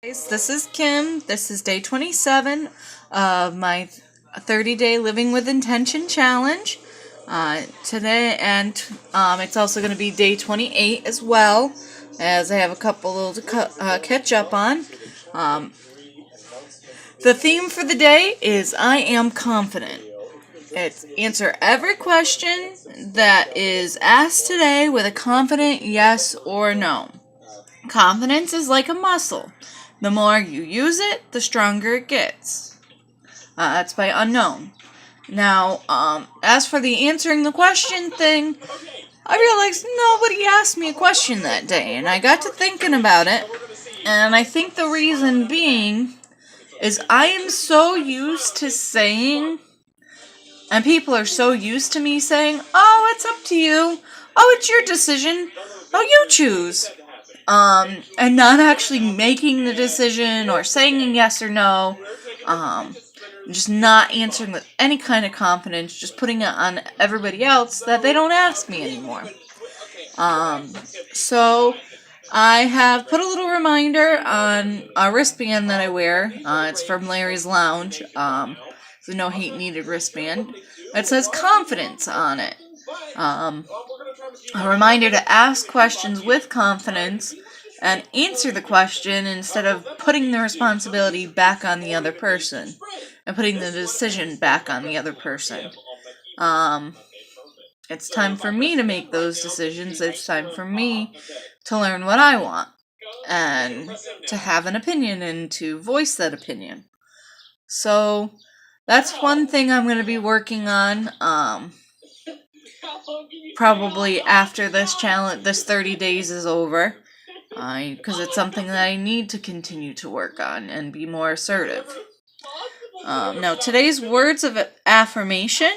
Guys, this is Kim. This is day 27 of my 30-day Living with Intention challenge. Today, and it's also going to be day 28 as well, as I have a couple to catch up on. The theme for the day is I am confident. It's answer every question that is asked today with a confident yes or no. Confidence is like a muscle. The more you use it, the stronger it gets. That's by Unknown. Now, as for the answering the question thing, I realized nobody asked me a question that day, and I got to thinking about it, and I think the reason being is I am so used to saying, and people are so used to me saying, oh, it's up to you, oh, it's your decision, oh, you choose. And not actually making the decision or saying a yes or no, just not answering with any kind of confidence, just putting it on everybody else that they don't ask me anymore. So I have put a little reminder on a wristband that I wear. It's from Larry's Lounge. It's a No Hate Needed wristband. It says confidence on it. A reminder to ask questions with confidence and answer the question instead of putting the responsibility back on the other person and putting the decision back on the other person. It's time for me to make those decisions. It's time for me to learn what I want and to have an opinion and to voice that opinion. So that's one thing I'm going to be working on. Probably after this challenge, this 30 days is over, because it's something that I need to continue to work on and be more assertive. Now, today's words of affirmation.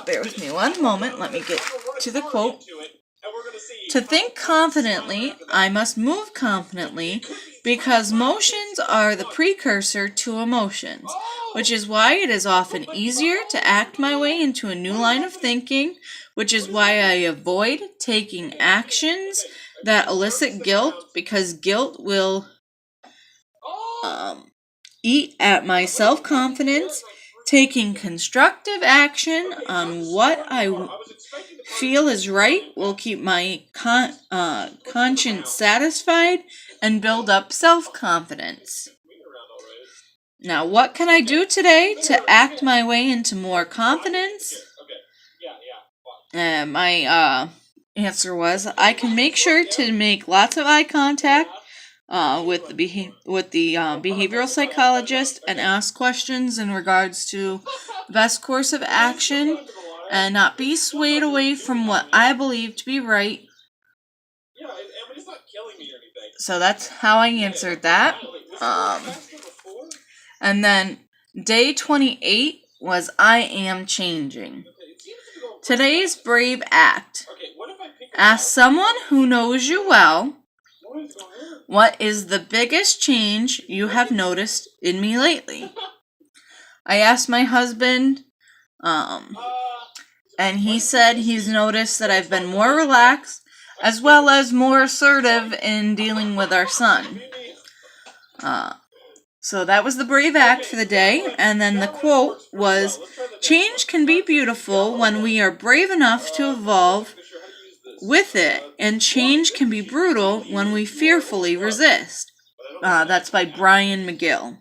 Bear with me one moment. Let me get to the quote. To think confidently, I must move confidently, because motions are the precursor to emotions, which is why it is often easier to act my way into a new line of thinking, which is why I avoid taking actions that elicit guilt, because guilt will eat at my self-confidence. Taking constructive action on what I feel is right will keep my conscience satisfied and build up self-confidence. Now, what can I do today to act my way into more confidence? My answer was, I can make sure to make lots of eye contact with the behavioral psychologist and ask questions in regards to the best course of action and not be swayed away from what I believe to be right. So that's how I answered that. And then day 28 was I am changing. Today's brave act. Ask someone who knows you well, what is the biggest change you have noticed in me lately? I asked my husband, and he said he's noticed that I've been more relaxed as well as more assertive in dealing with our son. So that was the brave act for the day, and then the quote was, change can be beautiful when we are brave enough to evolve with it, and change can be brutal when we fearfully resist. That's by Brian McGill.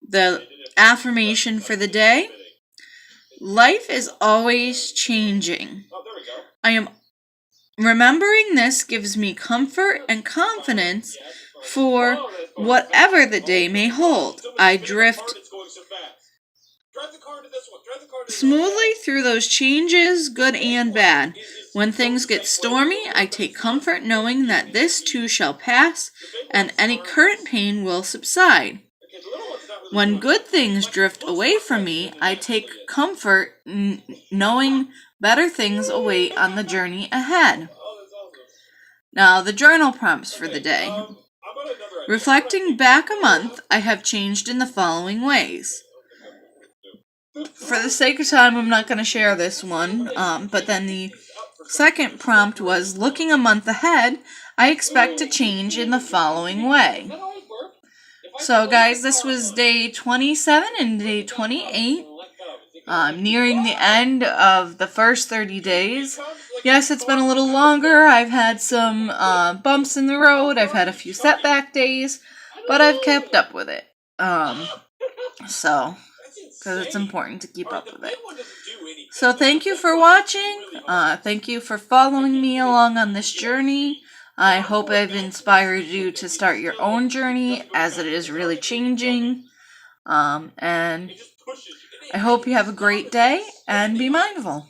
The affirmation for the day: life is always changing. I am remembering this gives me comfort and confidence for whatever the day may hold. I drift smoothly through those changes, good and bad. When things get stormy, I take comfort knowing that this too shall pass, and any current pain will subside. When good things drift away from me, I take comfort knowing better things await on the journey ahead. Now, the journal prompts for the day. Reflecting back a month, I have changed in the following ways. For the sake of time, I'm not going to share this one, but then the second prompt was, looking a month ahead, I expect to change in the following way. So guys, this was day 27 and day 28. Nearing the end of the first 30 days. Yes, it's been a little longer. I've had some bumps in the road. I've had a few setback days, but I've kept up with it. Because it's important to keep up with it. So thank you for watching. Thank you for following me along on this journey. I hope I've inspired you to start your own journey, as it is really changing. And I hope you have a great day, and be mindful.